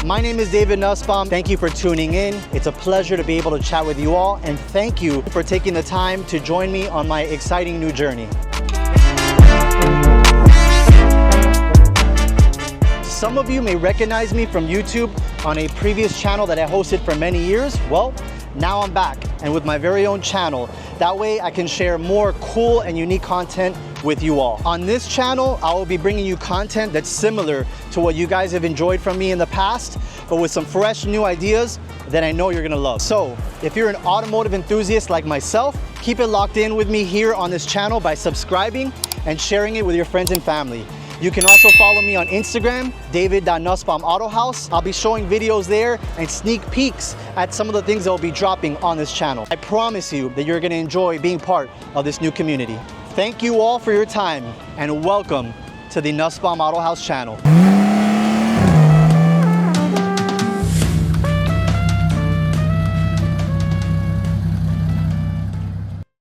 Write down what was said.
My name is David Nussbaum. Thank you for tuning in. It's a pleasure to be able to chat with you all, and thank you for taking the time to join me on my exciting new journey. Some of you may recognize me from YouTube on a previous channel that I hosted for many years. Well, now I'm back and with my very own channel. That way I can share more cool and unique content with you all. On this channel, I will be bringing you content that's similar to what you guys have enjoyed from me in the past, but with some fresh new ideas that I know you're gonna love. So if you're an automotive enthusiast like myself, keep it locked in with me here on this channel by subscribing and sharing it with your friends and family. You can also follow me on Instagram, David.Nussbaum Autohaus. I'll be showing videos there and sneak peeks at some of the things that will be dropping on this channel. I promise you that you're gonna enjoy being part of this new community. Thank you all for your time and welcome to the Nussbaum Autohaus channel.